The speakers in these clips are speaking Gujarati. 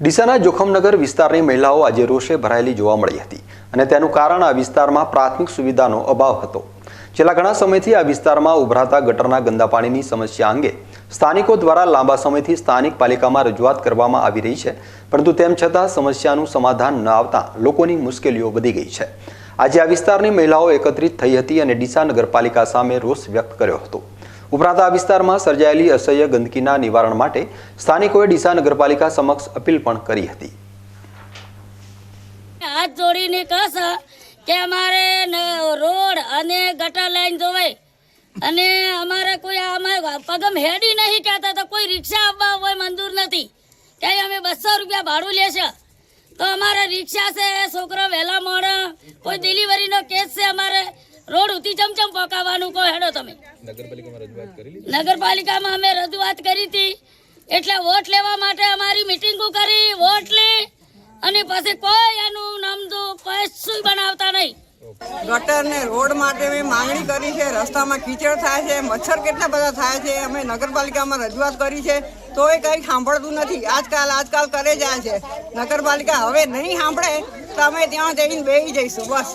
ડીસાના જોખમનગર વિસ્તારની મહિલાઓ આજે રોષે ભરાયેલી જોવા મળી હતી અને તેનું કારણ આ વિસ્તારમાં પ્રાથમિક સુવિધાનો અભાવ હતો। છેલ્લા ઘણા સમયથી આ વિસ્તારમાં ઉભરાતા ગટરના ગંદા પાણીની સમસ્યા અંગે સ્થાનિકો દ્વારા લાંબા સમયથી સ્થાનિક પાલિકામાં રજૂઆત કરવામાં આવી રહી છે, પરંતુ તેમ છતાં સમસ્યાનું સમાધાન ન આવતા લોકોની મુશ્કેલીઓ વધી ગઈ છે। આજે આ વિસ્તારની મહિલાઓ એકત્રિત થઈ હતી અને ડીસા નગરપાલિકા સામે રોષ વ્યક્ત કર્યો હતો। ઉપરાંત આ વિસ્તારમાં સર્જાયેલી અસહ્ય ગંદકીના નિવારણ માટે સ્થાનિકોએ ડીસા નગરપાલિકા સમક્ષ અપીલ પણ કરી હતી। હાથ જોડીને કહે કે અમારે રોડ અને ગટર લાઈન જોવે અને અમારે કોઈ પગમ હેડી નહીં કહેતા તો કોઈ રિક્ષા આવવા હોય મંજૂર નથી કે અમે 200 રૂપિયા ભાડું લેશે તો અમારે રિક્ષા છે, છોકરો વહેલા મળે, કોઈ ડિલિવરીનો કેસ છે, અમારે રોડ ઉતી ચમચમ પકાવવાનું કોઈ હેડો તમે નગરપાલિકામાં અમે રજૂઆત કરી હતી। એટલે વોટ લેવા માટે અમારી મિટિંગો કરી, વોટ લે અને પછી કોઈ એનું નામદો કશું બનાવતા નહીં। ગટર ને રોડ માટે મેં માંગણી કરી છે। રસ્તામાં કીચડ થાય છે, મચ્છર કેટલા બધા થાય છે। અમે નગરપાલિકામાં રજૂઆત કરી છે તોય કંઈ સાંભળતું નથી। આજકાલ કરે જાય છે નગરપાલિકા। હવે નહીં સાંભળે તો અમે ત્યાં જઈને બેસી જઈશું બસ।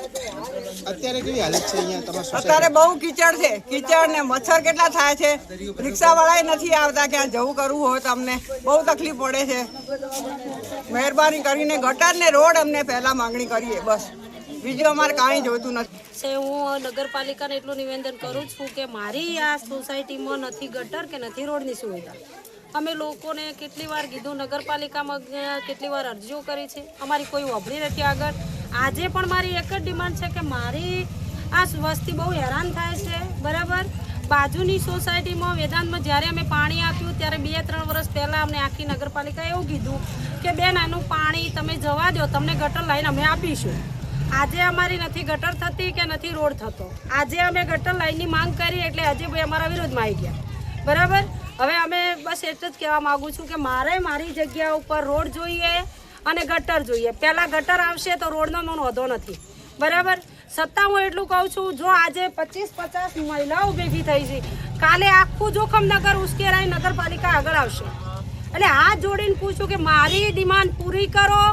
અત્યારે કેવી હાલત છે અહીંયા તમારા સોસાયટી? અત્યારે બહુ કીચડ છે, કીચડ ને મચ્છર કેટલા થાય છે। રિક્ષાવાળાએ નથી આવતા, ક્યાં જવું કરવું હોય તો અમને બહુ તકલીફ પડે છે। મહેરબાની કરીને ગટર ને રોડ અમને પહેલા માંગણી કરીએ બસ, બીજું અમારે કાંઈ જોઈતું નથી। હું નગરપાલિકાને એટલું નિવેદન કરું છું કે મારી આ સોસાયટીમાં નથી ગટર કે નથી રોડની સુવિધા। અમે લોકોને કેટલી વાર કીધું, નગરપાલિકામાં કેટલી વાર અરજીઓ કરી છે, અમારી કોઈ વાપરી નથી આગળ। આજે પણ મારી એક જ ડિમાન્ડ છે કે મારી આ વસ્તી બહુ હેરાન થાય છે, બરાબર। બાજુની સોસાયટીમાં વેદાંતમાં જ્યારે અમે પાણી આપ્યું ત્યારે 2-3 વર્ષ પહેલાં અમને આખી નગરપાલિકાએ એવું કીધું કે બેન આનું પાણી તમે જવા દો, તમને ગટર લાઈન અમે આપીશું। આજે અમારી નથી ગટર થતી કે નથી રોડ થતો। આજે અમે ગટર લાઈનની માંગ કરી એટલે આજે ભાઈ અમારા વિરોધમાં આવી ગયા, બરાબર। હવે અમે બસ એટલું જ કહેવા માગું છું કે મારે મારી જગ્યા ઉપર રોડ જોઈએ અને ગટર જોઈએ। પહેલાં ગટર આવશે તો રોડનો મને વાંધો નથી, બરાબર। છતાં હું એટલું કહું છું, જો આજે 25-50 મહિલાઓ ભેગી થઈ છે, કાલે આખું જોખમનગર ઉશ્કેરાઈ નગરપાલિકા આગળ આવશે। એટલે હાથ જોડીને પૂછું કે મારી ડિમાન્ડ પૂરી કરો,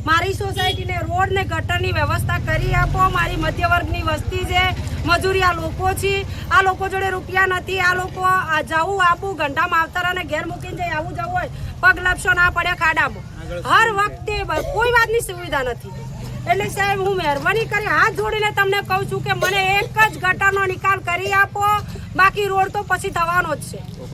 મારી સોસાયટીને રોડ ને ગટરની વ્યવસ્થા કરી આપો। મારી મધ્યવર્ગની વસ્તી છે, મજૂરિયા લોકો છે, આ લોકો જોડે રૂપિયા નથી। આ લોકો જવું આપવું ઘંટામાં આવતા અને ઘેર મૂકીને જાય આવું જવું હોય, પગ લપસો ના પડે ખાડામાં, હર વખતે કોઈ વાતની સુવિધા નથી। એટલે સાહેબ હું મહેરબાની કરી હાથ જોડીને તમને કહું છું કે મને એક જ ગટરનો નિકાલ કરી આપો, બાકી રોડ તો પછી થવાનો જ છે।